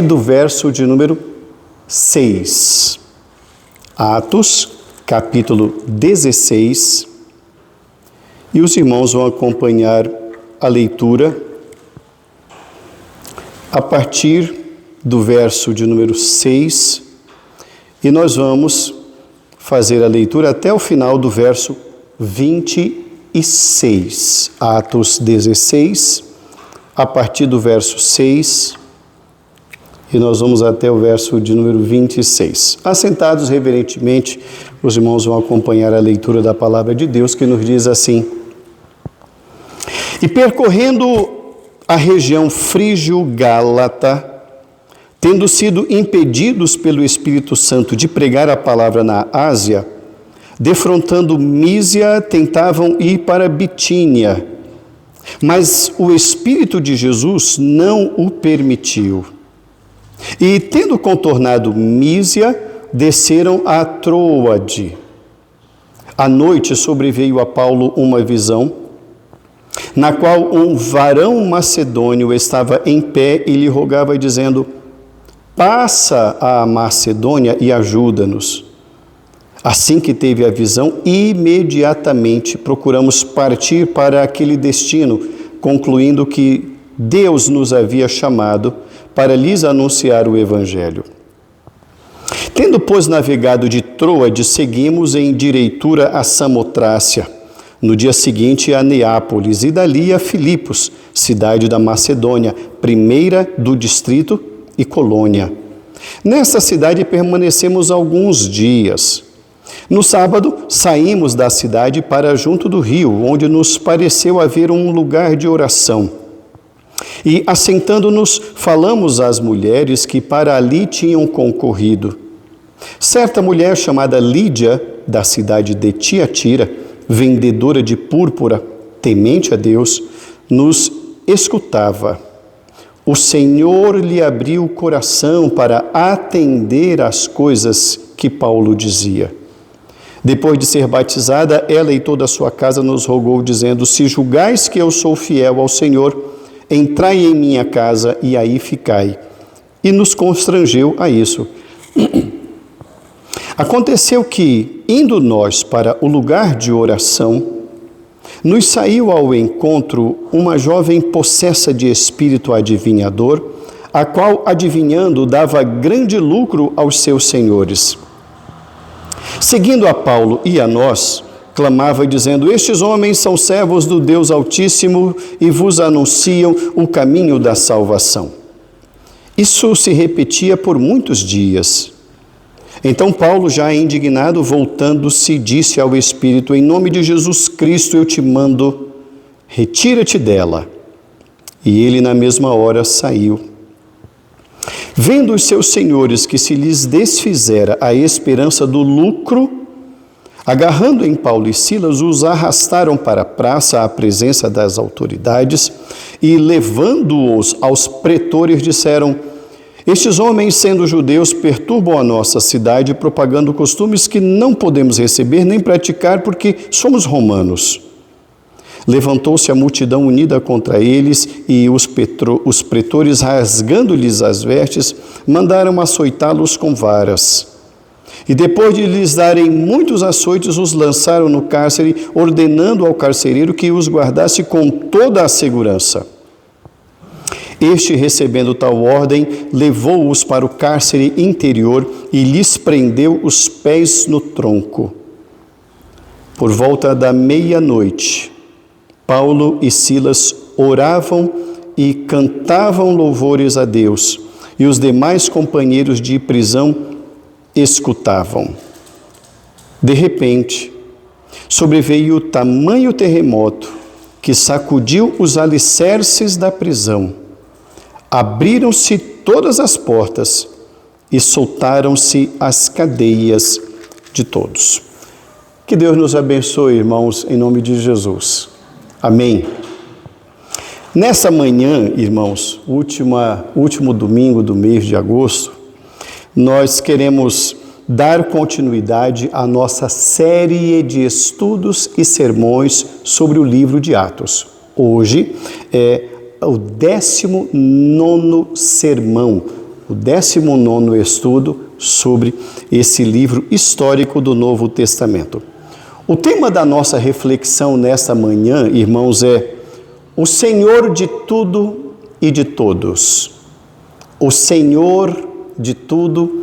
do verso de número 6. Atos, capítulo 16. E os irmãos vão acompanhar a leitura a partir do verso de número 6. E nós vamos fazer a leitura até o final do verso 26. Atos 16, a partir do verso 6. E nós vamos até o verso de número 26. Assentados reverentemente, os irmãos vão acompanhar a leitura da palavra de Deus, que nos diz assim: E percorrendo a região frígio-gálata, tendo sido impedidos pelo Espírito Santo de pregar a palavra na Ásia, defrontando Mísia, tentavam ir para Bitínia, mas o Espírito de Jesus não o permitiu. E, tendo contornado Mísia, desceram a Troade. À noite sobreveio a Paulo uma visão, na qual um varão macedônio estava em pé e lhe rogava, dizendo: Passa a Macedônia e ajuda-nos. Assim que teve a visão, imediatamente procuramos partir para aquele destino, concluindo que Deus nos havia chamado para lhes anunciar o Evangelho. Tendo, pois, navegado de Troade, seguimos em direitura a Samotrácia. No dia seguinte a Neápolis e dali a Filipos, cidade da Macedônia, primeira do distrito, e Colônia. Nesta cidade permanecemos alguns dias. No sábado, saímos da cidade para junto do rio, onde nos pareceu haver um lugar de oração. E, assentando-nos, falamos às mulheres que para ali tinham concorrido. Certa mulher chamada Lídia, da cidade de Tiatira, vendedora de púrpura, temente a Deus, nos escutava. O Senhor lhe abriu o coração para atender às coisas que Paulo dizia. Depois de ser batizada, ela e toda a sua casa nos rogou, dizendo: Se julgais que eu sou fiel ao Senhor, entrai em minha casa e aí ficai. E nos constrangeu a isso. Aconteceu que, indo nós para o lugar de oração, nos saiu ao encontro uma jovem possessa de espírito adivinhador, a qual, adivinhando, dava grande lucro aos seus senhores. Seguindo a Paulo e a nós, clamava dizendo: Estes homens são servos do Deus Altíssimo e vos anunciam o caminho da salvação. Isso se repetia por muitos dias. Então Paulo, já indignado, voltando-se, disse ao Espírito: Em nome de Jesus Cristo eu te mando, retira-te dela. E ele na mesma hora saiu. Vendo os seus senhores que se lhes desfizera a esperança do lucro, agarrando em Paulo e Silas, os arrastaram para a praça à presença das autoridades e, levando-os aos pretores, disseram: Estes homens, sendo judeus, perturbam a nossa cidade, propagando costumes que não podemos receber nem praticar porque somos romanos. Levantou-se a multidão unida contra eles e os pretores, rasgando-lhes as vestes, mandaram açoitá-los com varas. E depois de lhes darem muitos açoites, os lançaram no cárcere, ordenando ao carcereiro que os guardasse com toda a segurança. Este, recebendo tal ordem, levou-os para o cárcere interior e lhes prendeu os pés no tronco. Por volta da meia-noite, Paulo e Silas oravam e cantavam louvores a Deus, e os demais companheiros de prisão escutavam. De repente, sobreveio tamanho terremoto que sacudiu os alicerces da prisão. Abriram-se todas as portas e soltaram-se as cadeias de todos. Que Deus nos abençoe, irmãos, em nome de Jesus. Amém. Nessa manhã, irmãos, último domingo do mês de agosto, nós queremos dar continuidade à nossa série de estudos e sermões sobre o livro de Atos. Hoje é o 19º sermão o 19º estudo sobre esse livro histórico do Novo Testamento. O tema da nossa reflexão nesta manhã, irmãos, é o Senhor de tudo e de todos. O Senhor de tudo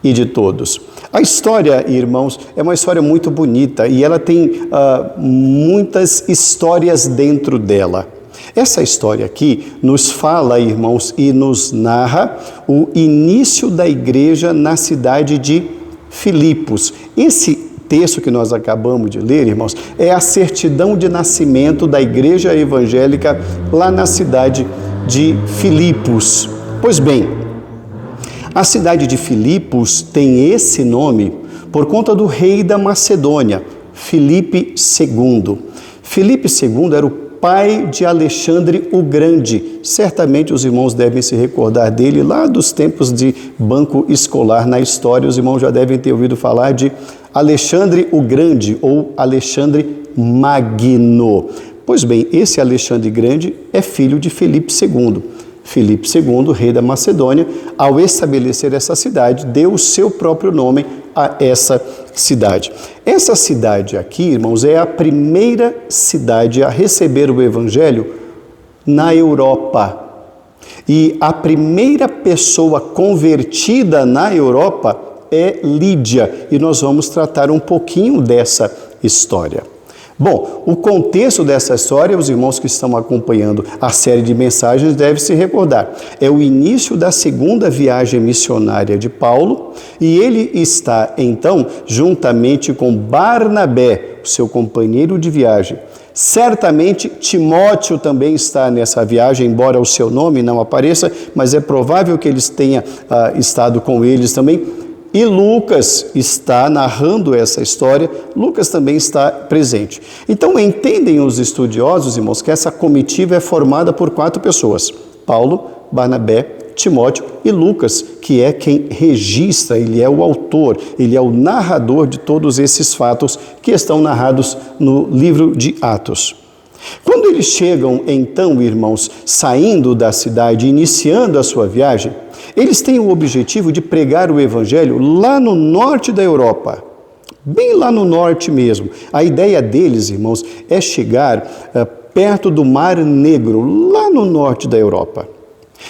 e de todos. A história, irmãos, é uma história muito bonita e ela tem muitas histórias dentro dela. Essa história aqui nos fala, irmãos, e nos narra o início da igreja na cidade de Filipos. Esse texto que nós acabamos de ler, irmãos, é a certidão de nascimento da igreja evangélica lá na cidade de Filipos. Pois bem, a cidade de Filipos tem esse nome por conta do rei da Macedônia, Filipe II. Filipe II era o pai de Alexandre o Grande. Certamente os irmãos devem se recordar dele lá dos tempos de banco escolar na história. Os irmãos já devem ter ouvido falar de Alexandre o Grande ou Alexandre Magno. Pois bem, esse Alexandre Grande é filho de Filipe II. Filipe II, rei da Macedônia, ao estabelecer essa cidade, deu o seu próprio nome a essa cidade. Essa cidade aqui, irmãos, é a primeira cidade a receber o Evangelho na Europa. E a primeira pessoa convertida na Europa é Lídia. E nós vamos tratar um pouquinho dessa história. Bom, o contexto dessa história, os irmãos que estão acompanhando a série de mensagens devem se recordar. É o início da segunda viagem missionária de Paulo e ele está, então, juntamente com Barnabé, seu companheiro de viagem. Certamente Timóteo também está nessa viagem, embora o seu nome não apareça, mas é provável que eles tenham estado com eles também. E Lucas está narrando essa história, Lucas também está presente. Então, entendem os estudiosos, irmãos, que essa comitiva é formada por 4 pessoas: Paulo, Barnabé, Timóteo e Lucas, que é quem registra, ele é o autor, ele é o narrador de todos esses fatos que estão narrados no livro de Atos. Quando eles chegam, então, irmãos, saindo da cidade, iniciando a sua viagem, eles têm o objetivo de pregar o Evangelho lá no norte da Europa, bem lá no norte mesmo. A ideia deles, irmãos, é chegar perto do Mar Negro, lá no norte da Europa.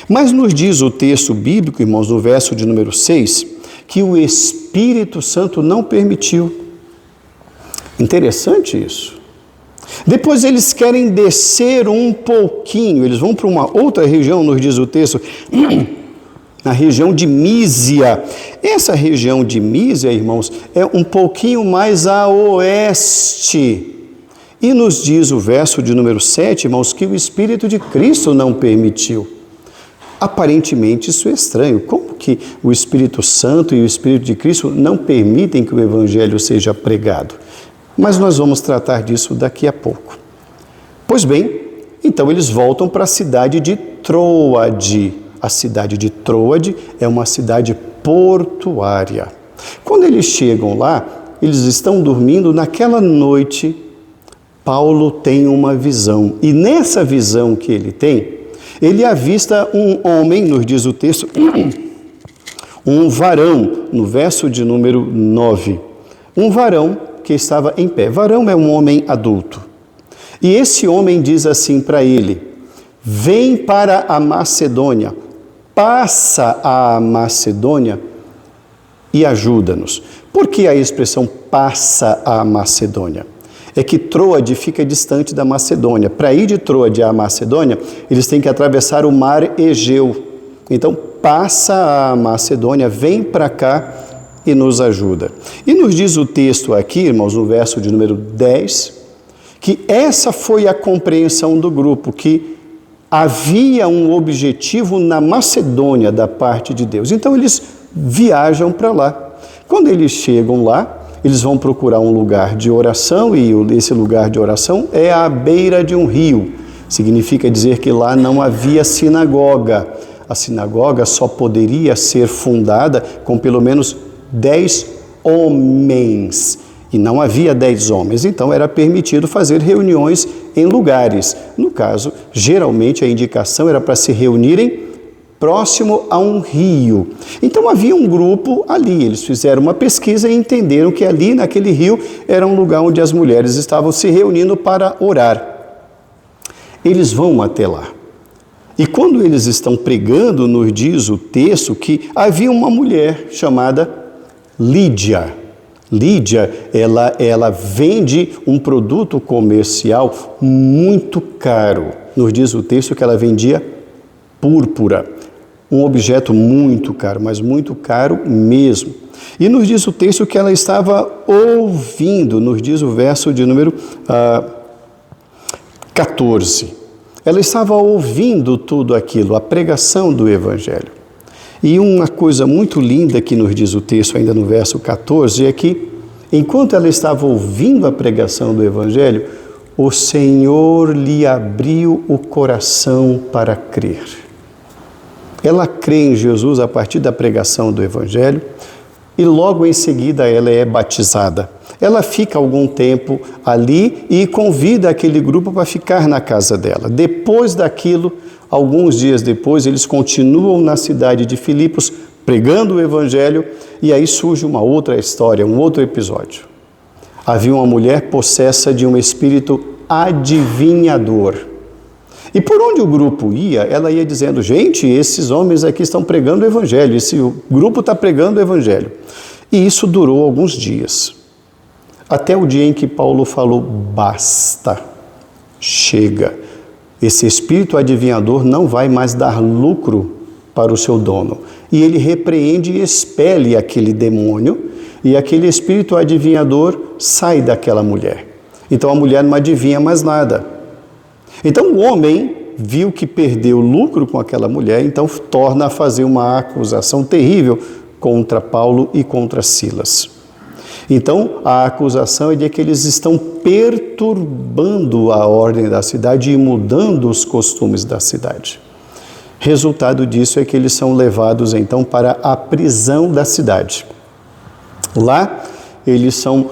Mas nos diz o texto bíblico, irmãos, no verso de número 6, que o Espírito Santo não permitiu. Interessante isso. Depois eles querem descer um pouquinho, eles vão para uma outra região, nos diz o texto, na região de Mísia. Essa região de Mísia, irmãos, é um pouquinho mais a oeste. E nos diz o verso de número 7, irmãos, que o Espírito de Cristo não permitiu. Aparentemente isso é estranho. Como que o Espírito Santo e o Espírito de Cristo não permitem que o Evangelho seja pregado? Mas nós vamos tratar disso daqui a pouco. Pois bem, então eles voltam para a cidade de Troade. A cidade de Troade é uma cidade portuária. Quando eles chegam lá, eles estão dormindo. Naquela noite, Paulo tem uma visão. E nessa visão que ele tem, ele avista um homem, nos diz o texto, um varão, no verso de número 9. Um varão que estava em pé. Varão é um homem adulto. E esse homem diz assim para ele: vem para a Macedônia, passa a Macedônia e ajuda-nos. Por que a expressão passa a Macedônia? É que Troade fica distante da Macedônia. Para ir de Troade à Macedônia, eles têm que atravessar o mar Egeu. Então, passa a Macedônia, vem para cá e nos ajuda. E nos diz o texto aqui, irmãos, no verso de número 10, que essa foi a compreensão do grupo, que havia um objetivo na Macedônia da parte de Deus. Então eles viajam para lá. Quando eles chegam lá, eles vão procurar um lugar de oração, e esse lugar de oração é à beira de um rio. Significa dizer que lá não havia sinagoga. A sinagoga só poderia ser fundada com pelo menos 10 homens. E não havia 10 homens, então era permitido fazer reuniões em lugares. No caso, geralmente a indicação era para se reunirem próximo a um rio. Então havia um grupo ali, eles fizeram uma pesquisa e entenderam que ali naquele rio era um lugar onde as mulheres estavam se reunindo para orar. Eles vão até lá. E quando eles estão pregando, nos diz o texto que havia uma mulher chamada Lídia. Lídia, ela vende um produto comercial muito caro. Nos diz o texto que ela vendia púrpura, um objeto muito caro, mas muito caro mesmo. E nos diz o texto que ela estava ouvindo, nos diz o verso de número 14. Ela estava ouvindo tudo aquilo, a pregação do Evangelho. E uma coisa muito linda que nos diz o texto ainda no verso 14 é que, enquanto ela estava ouvindo a pregação do Evangelho, o Senhor lhe abriu o coração para crer. Ela crê em Jesus a partir da pregação do Evangelho e logo em seguida ela é batizada. Ela fica algum tempo ali e convida aquele grupo para ficar na casa dela. Depois daquilo, alguns dias depois, eles continuam na cidade de Filipos pregando o Evangelho e aí surge uma outra história, um outro episódio. Havia uma mulher possessa de um espírito adivinhador. E por onde o grupo ia, ela ia dizendo, gente, esses homens aqui estão pregando o Evangelho, esse grupo está pregando o Evangelho. E isso durou alguns dias. Até o dia em que Paulo falou, basta, chega. Esse espírito adivinhador não vai mais dar lucro para o seu dono. E ele repreende e expele aquele demônio, e aquele espírito adivinhador sai daquela mulher. Então a mulher não adivinha mais nada. Então o homem viu que perdeu lucro com aquela mulher, então torna a fazer uma acusação terrível contra Paulo e contra Silas. Então a acusação é de que eles estão perturbando a ordem da cidade e mudando os costumes da cidade. Resultado disso é que eles são levados então para a prisão da cidade. Lá eles são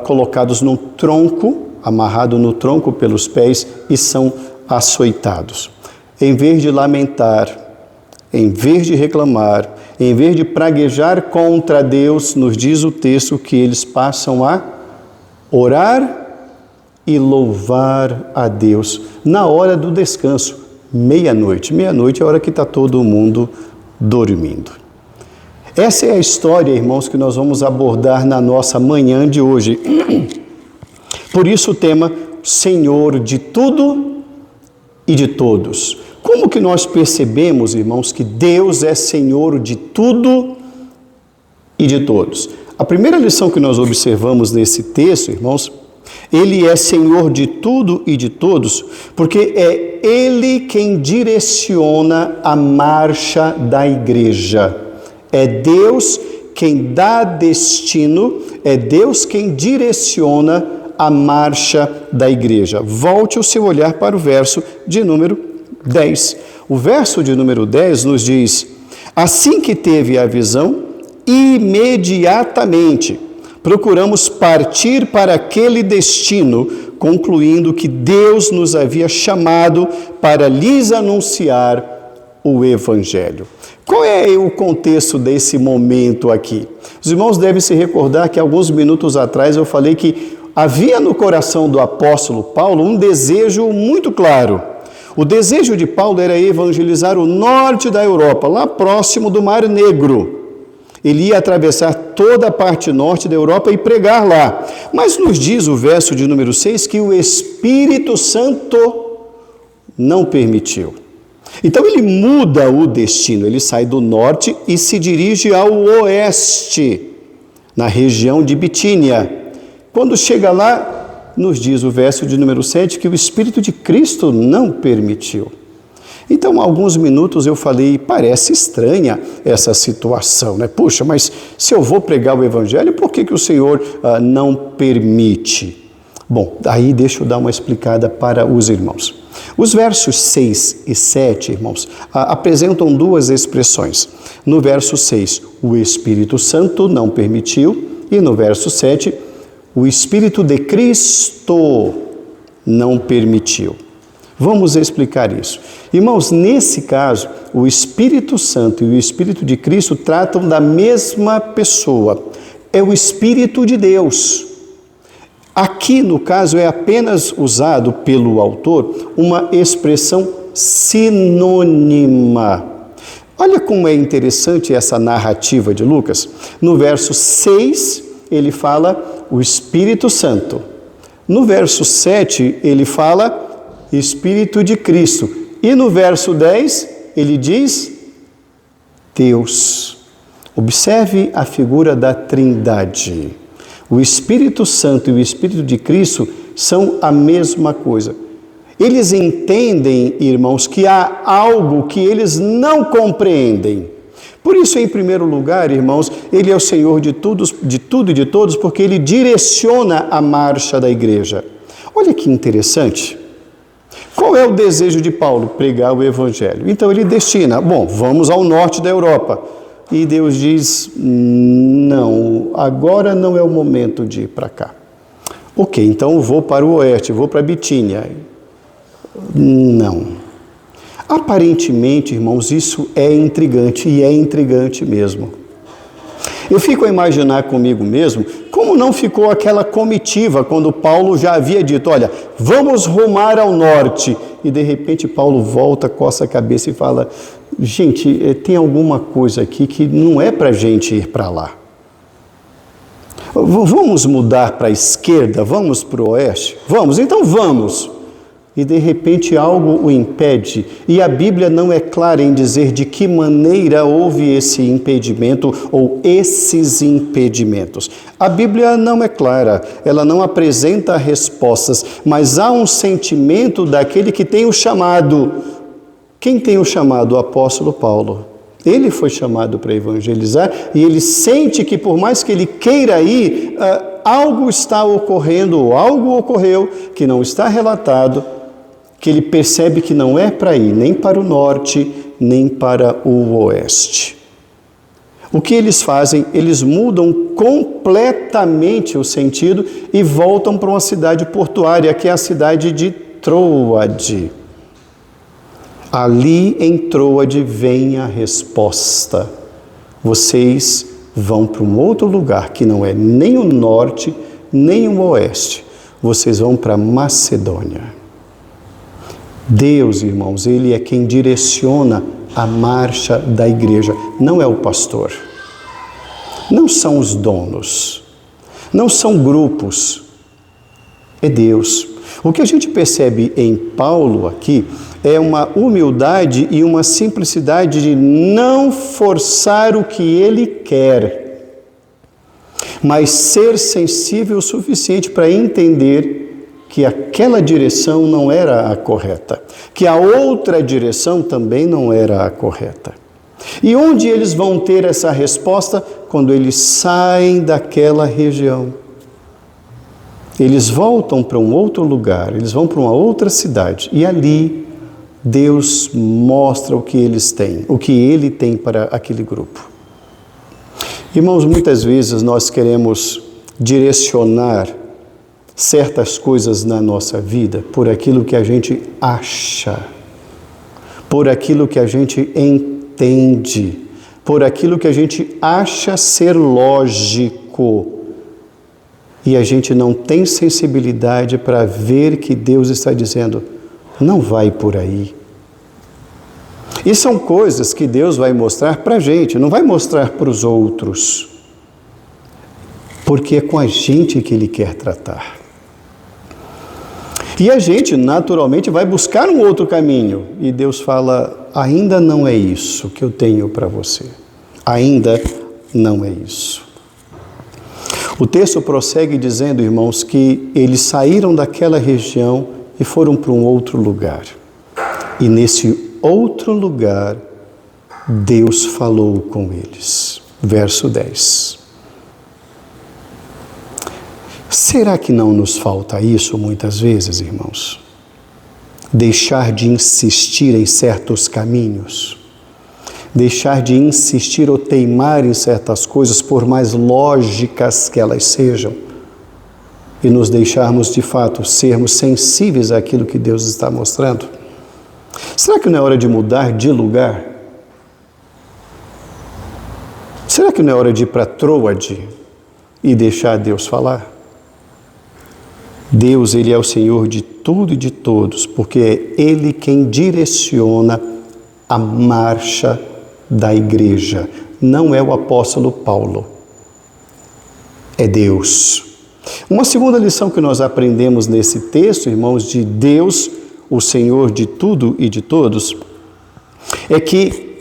colocados num tronco, amarrado no tronco pelos pés e são açoitados. Em vez de lamentar, em vez de reclamar, em vez de praguejar contra Deus, nos diz o texto que eles passam a orar e louvar a Deus na hora do descanso, meia-noite. Meia-noite é a hora que está todo mundo dormindo. Essa é a história, irmãos, que nós vamos abordar na nossa manhã de hoje. Por isso o tema, Senhor de tudo e de todos. Como que nós percebemos, irmãos, que Deus é Senhor de tudo e de todos? A primeira lição que nós observamos nesse texto, irmãos, Ele é Senhor de tudo e de todos, porque é Ele quem direciona a marcha da igreja. É Deus quem dá destino, é Deus quem direciona a marcha da igreja. Volte o seu olhar para o verso de número 10. O verso de número 10 nos diz, assim que teve a visão, imediatamente procuramos partir para aquele destino, concluindo que Deus nos havia chamado para lhes anunciar o Evangelho. Qual é o contexto desse momento aqui? Os irmãos devem se recordar que alguns minutos atrás eu falei que havia no coração do apóstolo Paulo um desejo muito claro. O desejo de Paulo era evangelizar o norte da Europa, lá próximo do Mar Negro. Ele ia atravessar toda a parte norte da Europa e pregar lá. Mas nos diz o verso de número 6 que o Espírito Santo não permitiu. Então ele muda o destino, ele sai do norte e se dirige ao oeste, na região de Bitínia. Quando chega lá, nos diz o verso de número 7 que o Espírito de Cristo não permitiu. Então, há alguns minutos eu falei, parece estranha essa situação, né? Puxa, mas se eu vou pregar o Evangelho, por que o Senhor não permite? Bom, aí deixa eu dar uma explicada para os irmãos. Os versos 6 e 7, irmãos, apresentam duas expressões. No verso 6, o Espírito Santo não permitiu, e no verso 7, o Espírito de Cristo não permitiu. Vamos explicar isso. Irmãos, nesse caso, o Espírito Santo e o Espírito de Cristo tratam da mesma pessoa. É o Espírito de Deus. Aqui, no caso, é apenas usado pelo autor uma expressão sinônima. Olha como é interessante essa narrativa de Lucas. No verso 6, ele fala o Espírito Santo. No verso 7, ele fala Espírito de Cristo. E no verso 10, ele diz Deus. Observe a figura da Trindade. O Espírito Santo e o Espírito de Cristo são a mesma coisa. Eles entendem, irmãos, que há algo que eles não compreendem. Por isso, em primeiro lugar, irmãos, Ele é o Senhor de tudo e de todos, porque Ele direciona a marcha da igreja. Olha que interessante. Qual é o desejo de Paulo? Pregar o Evangelho. Então, ele destina, vamos ao norte da Europa. E Deus diz, não, agora não é o momento de ir para cá. Ok, então eu vou para o oeste, vou para Bitínia. Não. Aparentemente, irmãos, isso é intrigante, e é intrigante mesmo. Eu fico a imaginar comigo mesmo, como não ficou aquela comitiva quando Paulo já havia dito, olha, vamos rumar ao norte. E de repente Paulo volta, coça a cabeça e fala, gente, tem alguma coisa aqui que não é para a gente ir para lá. Vamos mudar para a esquerda, vamos para o oeste? Vamos, então vamos. E de repente algo o impede, e a Bíblia não é clara em dizer de que maneira houve esse impedimento ou esses impedimentos. A Bíblia não é clara, ela não apresenta respostas, mas há um sentimento daquele que tem o chamado. Quem tem o chamado? O apóstolo Paulo. Ele foi chamado para evangelizar e ele sente que por mais que ele queira ir, algo está ocorrendo, ou algo ocorreu que não está relatado, que ele percebe que não é para ir nem para o norte, nem para o oeste. O que eles fazem? Eles mudam completamente o sentido e voltam para uma cidade portuária, que é a cidade de Troade. Ali em Troade vem a resposta. Vocês vão para um outro lugar que não é nem o norte, nem o oeste. Vocês vão para Macedônia. Deus, irmãos, Ele é quem direciona a marcha da igreja, não é o pastor. Não são os donos, não são grupos, é Deus. O que a gente percebe em Paulo aqui é uma humildade e uma simplicidade de não forçar o que ele quer, mas ser sensível o suficiente para entender que aquela direção não era a correta, que a outra direção também não era a correta. E onde eles vão ter essa resposta? Quando eles saem daquela região. Eles voltam para um outro lugar, eles vão para uma outra cidade, e ali Deus mostra o que eles têm, o que Ele tem para aquele grupo. Irmãos, muitas vezes nós queremos direcionar certas coisas na nossa vida por aquilo que a gente acha, por aquilo que a gente entende, por aquilo que a gente acha ser lógico. E a gente não tem sensibilidade para ver que Deus está dizendo, não vai por aí. E são coisas que Deus vai mostrar para a gente, não vai mostrar para os outros. Porque é com a gente que Ele quer tratar. E a gente, naturalmente, vai buscar um outro caminho. E Deus fala, ainda não é isso que eu tenho para você. Ainda não é isso. O texto prossegue dizendo, irmãos, que eles saíram daquela região e foram para um outro lugar. E nesse outro lugar, Deus falou com eles. Verso 10. Será que não nos falta isso muitas vezes, irmãos? Deixar de insistir em certos caminhos, deixar de insistir ou teimar em certas coisas, por mais lógicas que elas sejam. e nos deixarmos de fato sermos sensíveis àquilo que Deus está mostrando? Será que não é hora de mudar de lugar? Será que não é hora de ir para Troade e deixar Deus falar? Deus, Ele é o Senhor de tudo e de todos, porque é Ele quem direciona a marcha da igreja. Não é o apóstolo Paulo, é Deus. Uma segunda lição que nós aprendemos nesse texto, irmãos, de Deus, o Senhor de tudo e de todos, é que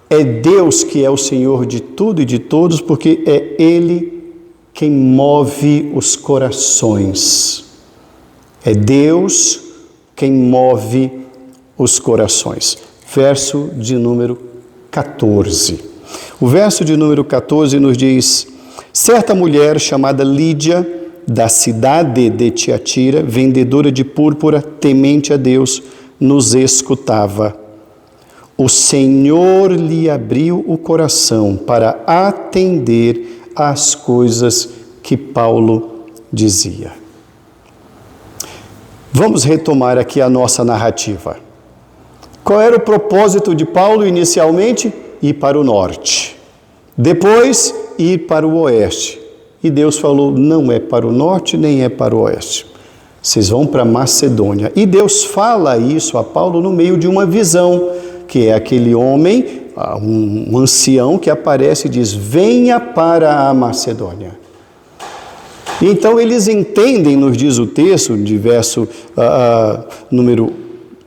é Deus que é o Senhor de tudo e de todos, porque é Ele quem move os corações. É Deus quem move os corações. Verso de número 14. O verso de número 14 nos diz: certa mulher chamada Lídia, da cidade de Tiatira, vendedora de púrpura, temente a Deus, nos escutava. O Senhor lhe abriu o coração para atender às coisas que Paulo dizia. Vamos retomar aqui a nossa narrativa. Qual era o propósito de Paulo inicialmente? Ir para o norte. Depois, ir para o oeste. E Deus falou, não é para o norte, nem é para o oeste. Vocês vão para Macedônia. E Deus fala isso a Paulo no meio de uma visão, que é aquele homem, um ancião que aparece e diz, venha para a Macedônia. Então eles entendem, nos diz o texto, de verso número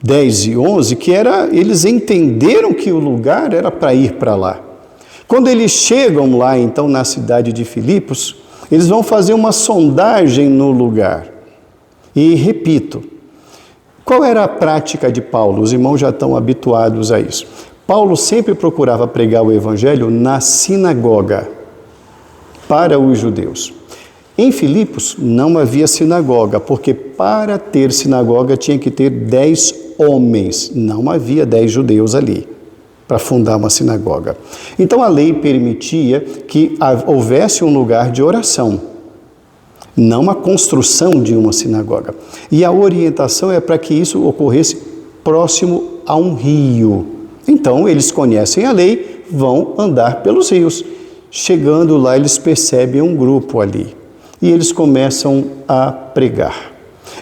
10 e 11, que eles entenderam que o lugar era para ir para lá. Quando eles chegam lá, então, na cidade de Filipos, eles vão fazer uma sondagem no lugar. E repito, qual era a prática de Paulo? Os irmãos já estão habituados a isso. Paulo sempre procurava pregar o evangelho na sinagoga, para os judeus. Em Filipos não havia sinagoga, porque para ter sinagoga tinha que ter 10 homens, não havia 10 judeus ali para fundar uma sinagoga. Então a lei permitia que houvesse um lugar de oração, não a construção de uma sinagoga. E a orientação é para que isso ocorresse próximo a um rio. Então eles conhecem a lei, vão andar pelos rios. Chegando lá eles percebem um grupo ali. E eles começam a pregar,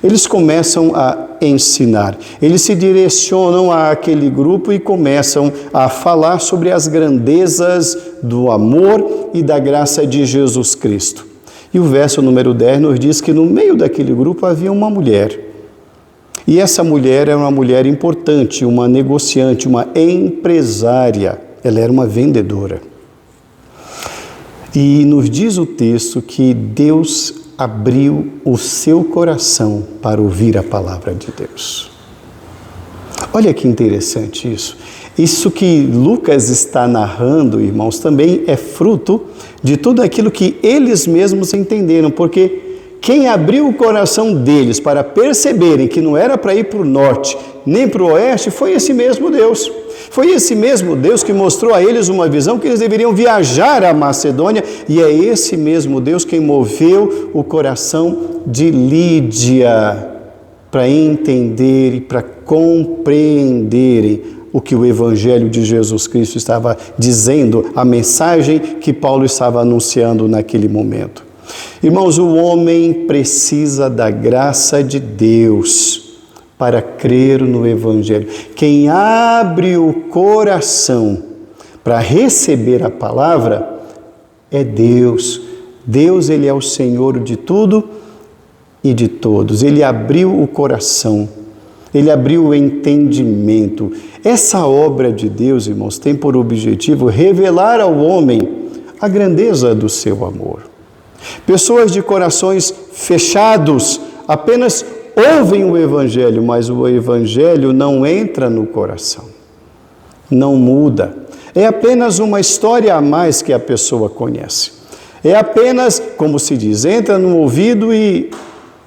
eles começam a ensinar, eles se direcionam àquele grupo e começam a falar sobre as grandezas do amor e da graça de Jesus Cristo. E o verso número 10 nos diz que no meio daquele grupo havia uma mulher. E essa mulher era uma mulher importante, uma negociante, uma empresária, ela era uma vendedora. E nos diz o texto que Deus abriu o seu coração para ouvir a palavra de Deus. Olha que interessante isso. Isso que Lucas está narrando, irmãos, também é fruto de tudo aquilo que eles mesmos entenderam, porque quem abriu o coração deles para perceberem que não era para ir para o norte nem para o oeste foi esse mesmo Deus. Foi esse mesmo Deus que mostrou a eles uma visão que eles deveriam viajar à Macedônia, e é esse mesmo Deus quem moveu o coração de Lídia para entender e para compreenderem o que o Evangelho de Jesus Cristo estava dizendo, a mensagem que Paulo estava anunciando naquele momento. Irmãos, o homem precisa da graça de Deus para crer no Evangelho. Quem abre o coração para receber a palavra é Deus. Deus, Ele é o Senhor de tudo e de todos. Ele abriu o coração, Ele abriu o entendimento. Essa obra de Deus, irmãos, tem por objetivo revelar ao homem a grandeza do seu amor. Pessoas de corações fechados apenas ouvem o Evangelho, mas o Evangelho não entra no coração, não muda. É apenas uma história a mais que a pessoa conhece. É apenas, como se diz, entra no ouvido e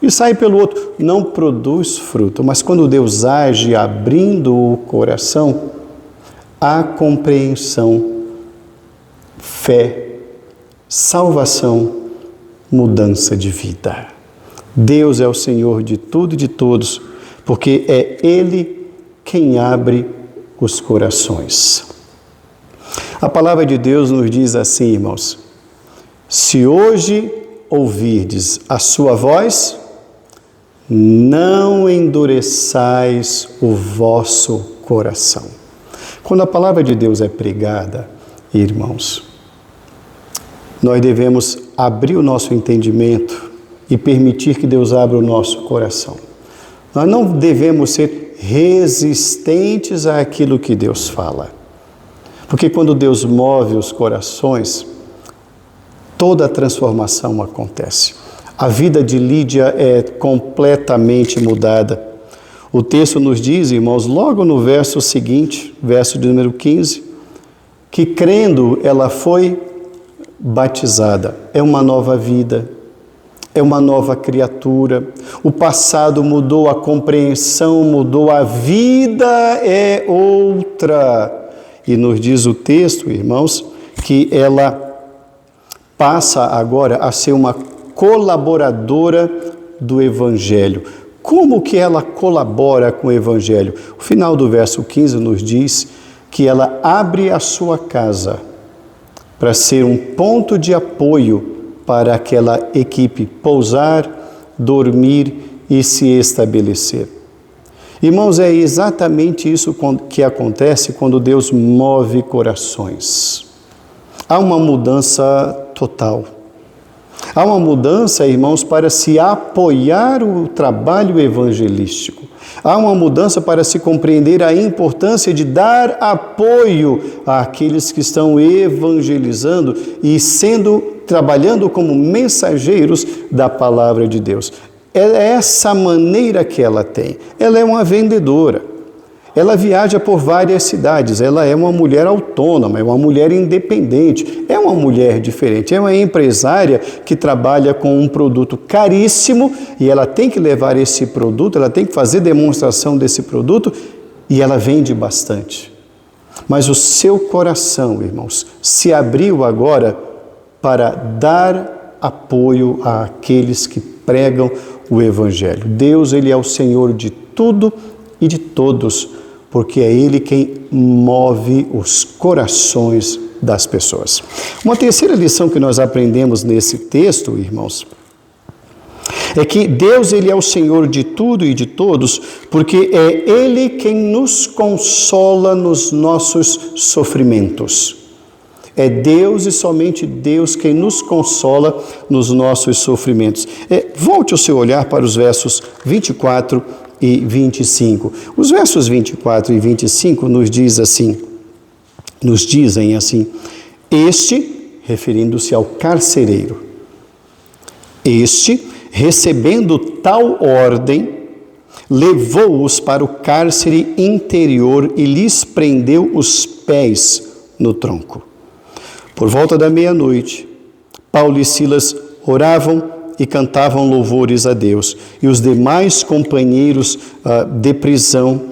sai pelo outro. Não produz fruto. Mas quando Deus age abrindo o coração, há compreensão, fé, salvação, mudança de vida. Deus é o Senhor de tudo e de todos, porque é Ele quem abre os corações. A palavra de Deus nos diz assim, irmãos: se hoje ouvirdes a sua voz, não endureçais o vosso coração. Quando a palavra de Deus é pregada, irmãos, nós devemos abrir o nosso entendimento e permitir que Deus abra o nosso coração. Nós não devemos ser resistentes àquilo que Deus fala. Porque quando Deus move os corações, toda a transformação acontece. A vida de Lídia é completamente mudada. O texto nos diz, irmãos, logo no verso seguinte, verso de número 15, que crendo ela foi batizada. É uma nova vida, é uma nova criatura. O passado mudou, a compreensão mudou, a vida é outra. E nos diz o texto, irmãos, que ela passa agora a ser uma colaboradora do Evangelho. Como que ela colabora com o Evangelho? O final do verso 15 nos diz que ela abre a sua casa para ser um ponto de apoio para aquela equipe pousar, dormir e se estabelecer. Irmãos, é exatamente isso que acontece quando Deus move corações. Há uma mudança total. Há uma mudança, irmãos, para se apoiar o trabalho evangelístico. Há uma mudança para se compreender a importância de dar apoio àqueles que estão evangelizando e trabalhando como mensageiros da palavra de Deus. É essa maneira que ela tem. Ela é uma vendedora. Ela viaja por várias cidades. Ela é uma mulher autônoma, é uma mulher independente, é uma mulher diferente. É uma empresária que trabalha com um produto caríssimo e ela tem que levar esse produto, ela tem que fazer demonstração desse produto e ela vende bastante. Mas o seu coração, irmãos, se abriu agora para dar apoio àqueles que pregam o Evangelho. Deus, Ele é o Senhor de tudo e de todos, porque é Ele quem move os corações das pessoas. Uma terceira lição que nós aprendemos nesse texto, irmãos, é que Deus, Ele é o Senhor de tudo e de todos, porque é Ele quem nos consola nos nossos sofrimentos. É Deus e somente Deus quem nos consola nos nossos sofrimentos. Volte o seu olhar para os versos 24 e 25. Os versos 24 e 25 nos dizem assim: este, referindo-se ao carcereiro, este, recebendo tal ordem, levou-os para o cárcere interior e lhes prendeu os pés no tronco. Por volta da meia-noite, Paulo e Silas oravam e cantavam louvores a Deus, e os demais companheiros de prisão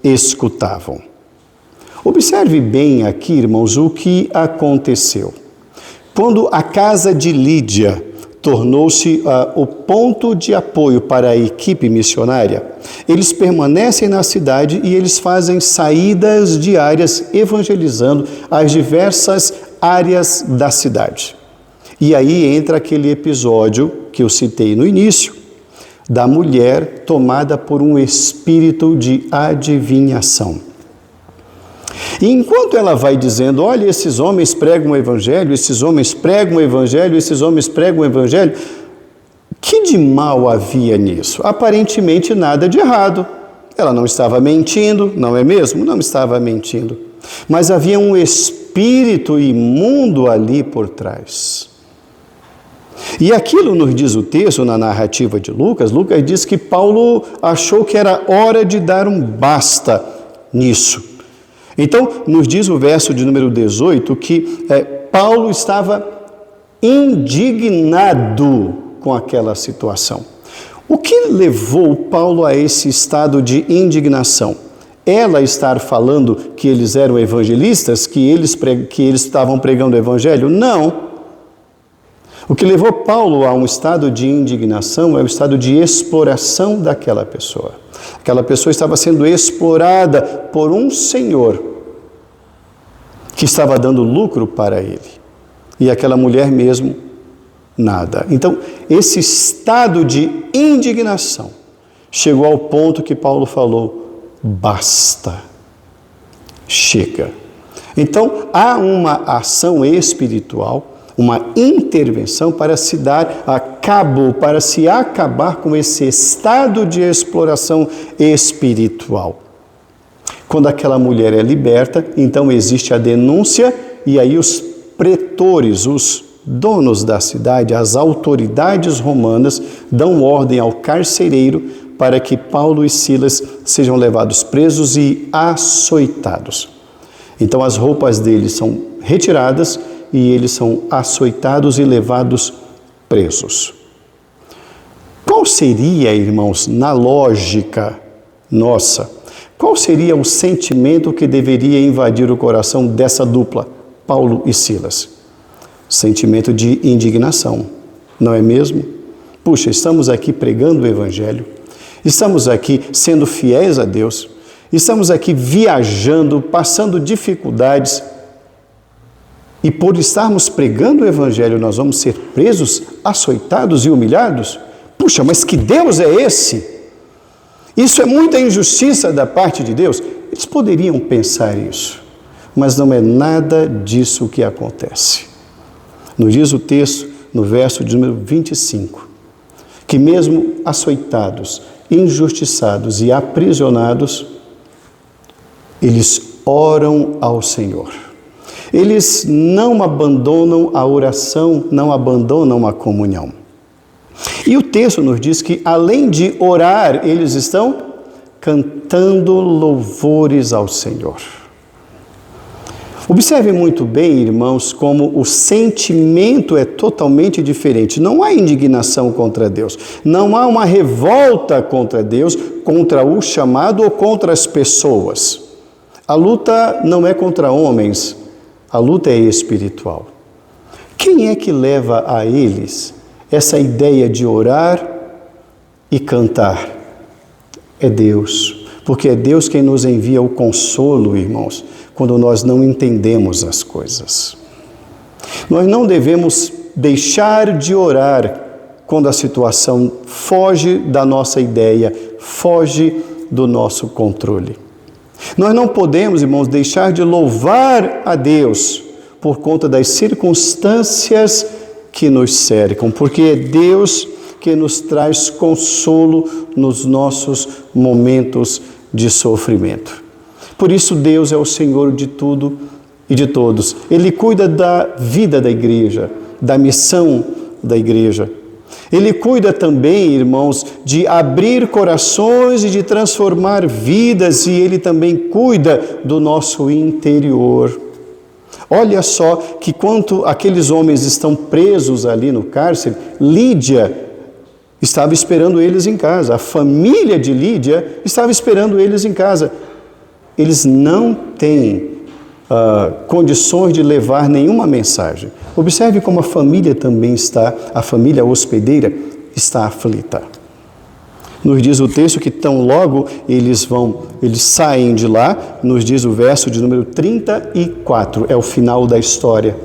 escutavam. Observe bem aqui, irmãos, o que aconteceu. Quando a casa de Lídia tornou-se o ponto de apoio para a equipe missionária, eles permanecem na cidade e eles fazem saídas diárias evangelizando as diversas áreas da cidade. E aí entra aquele episódio que eu citei no início, da mulher tomada por um espírito de adivinhação. E enquanto ela vai dizendo, olha, esses homens pregam o evangelho, esses homens pregam o evangelho, esses homens pregam o evangelho, que de mal havia nisso? Aparentemente nada de errado. Ela não estava mentindo, não é mesmo? Não estava mentindo. Mas havia um espírito imundo ali por trás. E aquilo nos diz o texto na narrativa de Lucas. Lucas diz que Paulo achou que era hora de dar um basta nisso. Então, nos diz o verso de número 18 que Paulo estava indignado com aquela situação. O que levou Paulo a esse estado de indignação? Ela estar falando que eles eram evangelistas, que eles estavam pregando o evangelho? Não. O que levou Paulo a um estado de indignação é o estado de exploração daquela pessoa. Aquela pessoa estava sendo explorada por um senhor que estava dando lucro para ele. E aquela mulher mesmo, nada. Então, esse estado de indignação chegou ao ponto que Paulo falou: basta, chega. Então, há uma ação espiritual, uma intervenção para se dar a cabo, para se acabar com esse estado de exploração espiritual. Quando aquela mulher é liberta, então existe a denúncia e aí os pretores, os donos da cidade, as autoridades romanas, dão ordem ao carcereiro para que Paulo e Silas sejam levados presos e açoitados. Então as roupas deles são retiradas e eles são açoitados e levados presos. Qual seria, irmãos, na lógica nossa, qual seria o sentimento que deveria invadir o coração dessa dupla, Paulo e Silas? Sentimento de indignação, não é mesmo? Puxa, estamos aqui pregando o Evangelho, estamos aqui sendo fiéis a Deus, estamos aqui viajando, passando dificuldades, e por estarmos pregando o Evangelho, nós vamos ser presos, açoitados e humilhados? Puxa, mas que Deus é esse? Isso é muita injustiça da parte de Deus? Eles poderiam pensar isso, mas não é nada disso que acontece. Nos diz o texto, no verso de número 25, que mesmo açoitados, injustiçados e aprisionados, eles oram ao Senhor. Eles não abandonam a oração, não abandonam a comunhão. E o texto nos diz que, além de orar, eles estão cantando louvores ao Senhor. Observe muito bem, irmãos, como o sentimento é totalmente diferente. Não há indignação contra Deus, não há uma revolta contra Deus, contra o chamado ou contra as pessoas. A luta não é contra homens, a luta é espiritual. Quem é que leva a eles essa ideia de orar e cantar? É Deus, porque é Deus quem nos envia o consolo, irmãos, quando nós não entendemos as coisas. Nós não devemos deixar de orar quando a situação foge da nossa ideia, foge do nosso controle. Nós não podemos, irmãos, deixar de louvar a Deus por conta das circunstâncias que nos cercam, porque é Deus que nos traz consolo nos nossos momentos de sofrimento. Por isso, Deus é o Senhor de tudo e de todos. Ele cuida da vida da igreja, da missão da igreja. Ele cuida também, irmãos, de abrir corações e de transformar vidas, e Ele também cuida do nosso interior. Olha só que quando aqueles homens estão presos ali no cárcere, Lídia estava esperando eles em casa, a família de Lídia estava esperando eles em casa. Eles não têm condições de levar nenhuma mensagem. Observe como a família também está, a família hospedeira está aflita. Nos diz o texto que tão logo eles saem de lá, nos diz o verso de número 34, é o final da história.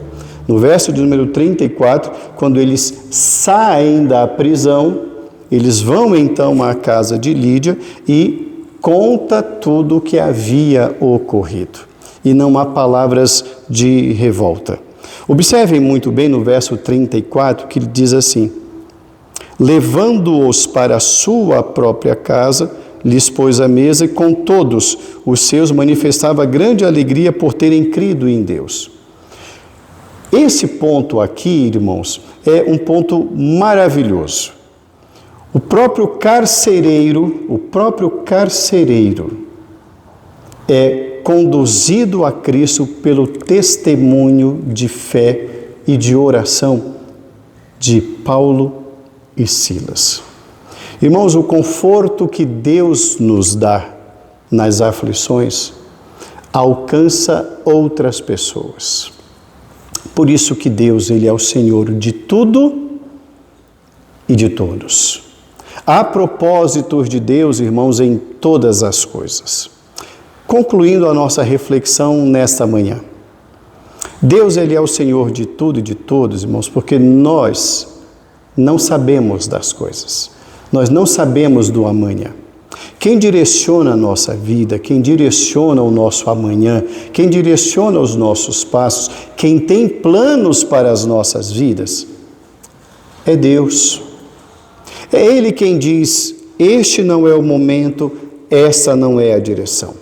No verso de número 34, quando eles saem da prisão, eles vão então à casa de Lídia e conta tudo o que havia ocorrido. E não há palavras de revolta. Observem muito bem no verso 34 que ele diz assim: levando-os para a sua própria casa, lhes pôs a mesa e com todos os seus manifestava grande alegria por terem crido em Deus. Esse ponto aqui, irmãos, é um ponto maravilhoso. O próprio carcereiro é conduzido a Cristo pelo testemunho de fé e de oração de Paulo e Silas. Irmãos, o conforto que Deus nos dá nas aflições alcança outras pessoas. Por isso que Deus, Ele é o Senhor de tudo e de todos. Há propósitos de Deus, irmãos, em todas as coisas. Concluindo a nossa reflexão nesta manhã. Deus, Ele é o Senhor de tudo e de todos, irmãos, porque nós não sabemos das coisas. Nós não sabemos do amanhã. Quem direciona a nossa vida, quem direciona o nosso amanhã, quem direciona os nossos passos, quem tem planos para as nossas vidas, é Deus. É Ele quem diz, este não é o momento, essa não é a direção.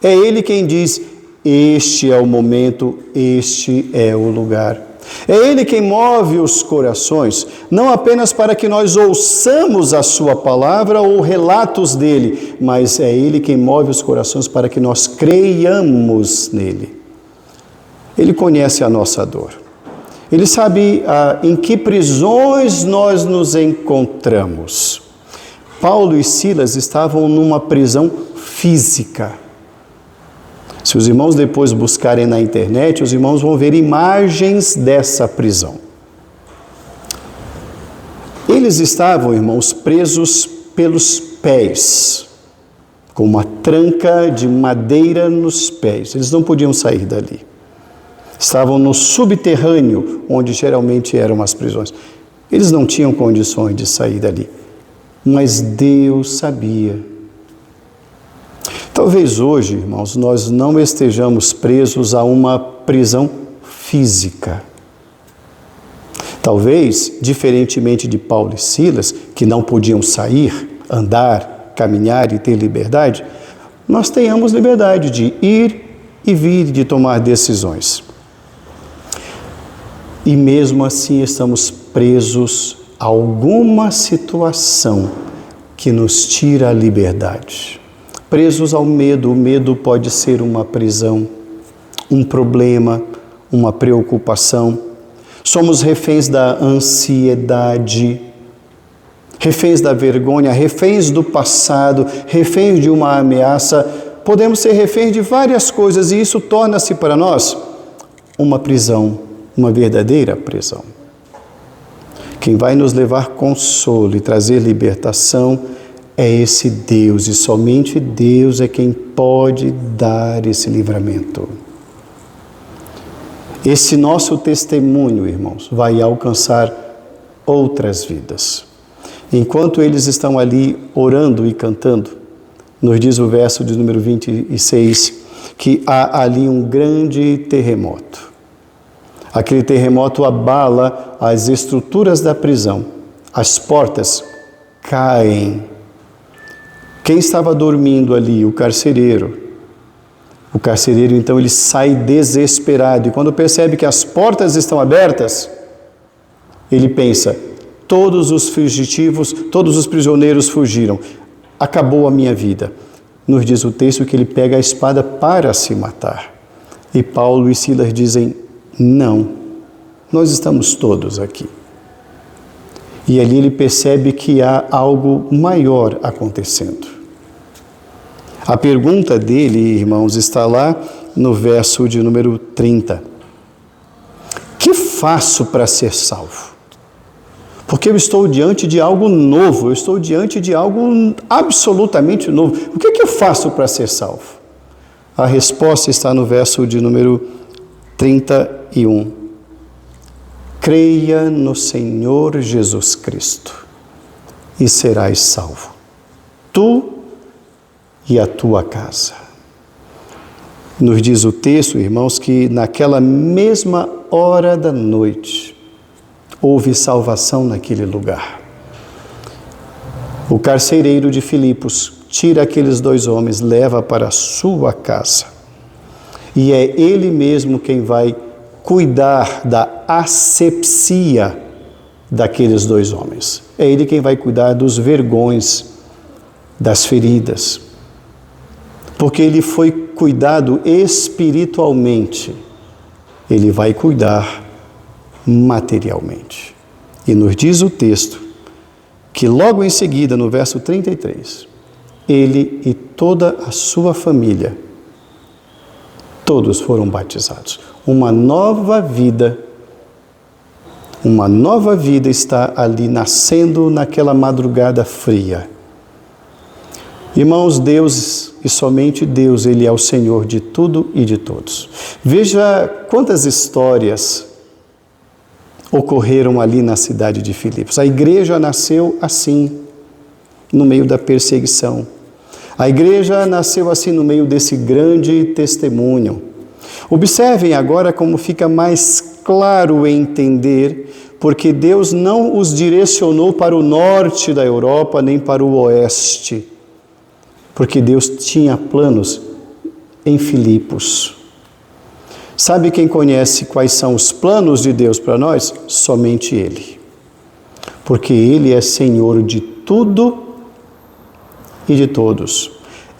É Ele quem diz, este é o momento, este é o lugar. É Ele quem move os corações, não apenas para que nós ouçamos a sua palavra ou relatos dele, mas é Ele quem move os corações para que nós creiamos nele. Ele conhece a nossa dor. Ele sabe em que prisões nós nos encontramos. Paulo e Silas estavam numa prisão física. Se os irmãos depois buscarem na internet, os irmãos vão ver imagens dessa prisão. Eles estavam, irmãos, presos pelos pés, com uma tranca de madeira nos pés. Eles não podiam sair dali. Estavam no subterrâneo, onde geralmente eram as prisões. Eles não tinham condições de sair dali, mas Deus sabia. Talvez hoje, irmãos, nós não estejamos presos a uma prisão física. Talvez, diferentemente de Paulo e Silas, que não podiam sair, andar, caminhar e ter liberdade, nós tenhamos liberdade de ir e vir, de tomar decisões. E mesmo assim estamos presos a alguma situação que nos tira a liberdade. Presos ao medo. O medo pode ser uma prisão, um problema, uma preocupação. Somos reféns da ansiedade, reféns da vergonha, reféns do passado, reféns de uma ameaça. Podemos ser reféns de várias coisas e isso torna-se para nós uma prisão, uma verdadeira prisão. Quem vai nos levar consolo e trazer libertação é esse Deus, e somente Deus é quem pode dar esse livramento. Esse nosso testemunho, irmãos, vai alcançar outras vidas. Enquanto eles estão ali orando e cantando, nos diz o verso de número 26, que há ali um grande terremoto. Aquele terremoto abala as estruturas da prisão, as portas caem. Quem estava dormindo ali? O carcereiro. O carcereiro, então, ele sai desesperado. E quando percebe que as portas estão abertas, ele pensa, todos os fugitivos, todos os prisioneiros fugiram. Acabou a minha vida. Nos diz o texto que ele pega a espada para se matar. E Paulo e Silas dizem, não, nós estamos todos aqui. E ali ele percebe que há algo maior acontecendo. A pergunta dele, irmãos, está lá no verso de número 30. Que faço para ser salvo? Porque eu estou diante de algo novo, eu estou diante de algo absolutamente novo. O que eu faço para ser salvo? A resposta está no verso de número 31. Creia no Senhor Jesus Cristo e serás salvo, tu e a tua casa. Nos diz o texto, irmãos, que naquela mesma hora da noite houve salvação naquele lugar. O carcereiro de Filipos tira aqueles dois homens, leva para a sua casa. E é ele mesmo quem vai cuidar da asepsia daqueles dois homens. É ele quem vai cuidar dos vergões, das feridas. Porque ele foi cuidado espiritualmente, ele vai cuidar materialmente. E nos diz o texto que logo em seguida, no verso 33, ele e toda a sua família, todos foram batizados. uma nova vida está ali nascendo naquela madrugada fria. Irmãos, Deus e somente Deus, Ele é o Senhor de tudo e de todos. Veja quantas histórias ocorreram ali na cidade de Filipos. A igreja nasceu assim, no meio da perseguição. A igreja nasceu assim no meio desse grande testemunho. Observem agora como fica mais claro entender, porque Deus não os direcionou para o norte da Europa, nem para o oeste, porque Deus tinha planos em Filipos. Sabe quem conhece quais são os planos de Deus para nós? Somente Ele. Porque Ele é Senhor de tudo e de todos.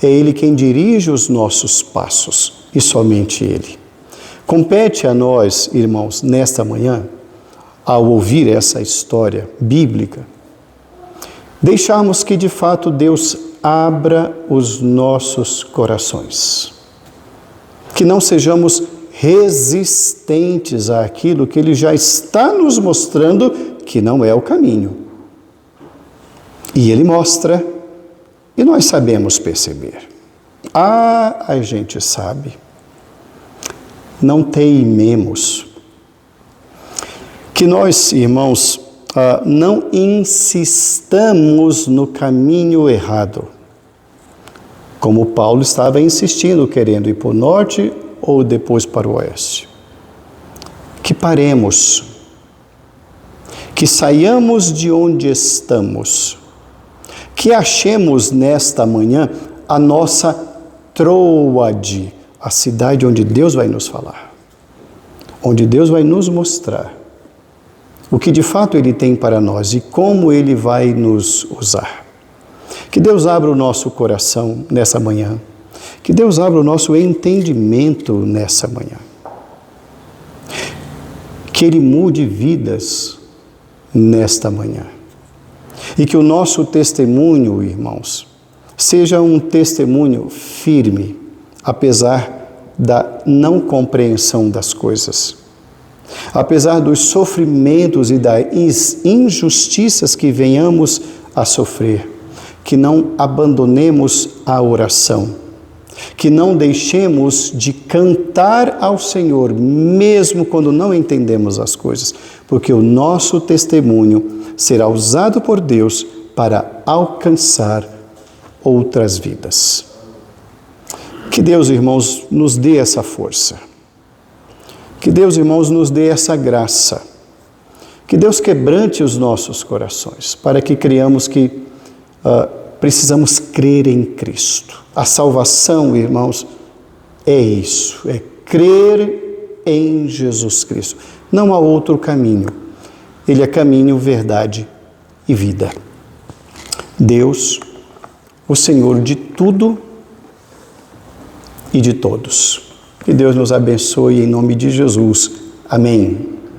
É Ele quem dirige os nossos passos, e somente Ele. Compete a nós, irmãos, nesta manhã, ao ouvir essa história bíblica, deixarmos que de fato Deus abra os nossos corações. Que não sejamos resistentes àquilo que Ele já está nos mostrando que não é o caminho. E Ele mostra, e nós sabemos perceber. A gente sabe. Não teimemos. Que nós, irmãos, não insistamos no caminho errado. Como Paulo estava insistindo, querendo ir para o norte ou depois para o oeste. Que paremos, que saiamos de onde estamos, que achemos nesta manhã a nossa Troade, a cidade onde Deus vai nos falar, onde Deus vai nos mostrar o que de fato Ele tem para nós e como Ele vai nos usar. Que Deus abra o nosso coração nessa manhã. Que Deus abra o nosso entendimento nessa manhã. Que Ele mude vidas nesta manhã. E que o nosso testemunho, irmãos, seja um testemunho firme, apesar da não compreensão das coisas. Apesar dos sofrimentos e das injustiças que venhamos a sofrer, que não abandonemos a oração, que não deixemos de cantar ao Senhor, mesmo quando não entendemos as coisas, porque o nosso testemunho será usado por Deus para alcançar outras vidas. Que Deus, irmãos, nos dê essa força. Que Deus, irmãos, nos dê essa graça. Que Deus quebrante os nossos corações, para que creiamos que precisamos crer em Cristo. A salvação, irmãos, é isso, é crer em Jesus Cristo. Não há outro caminho. Ele é caminho, verdade e vida. Deus, o Senhor de tudo e de todos. Que Deus nos abençoe em nome de Jesus. Amém.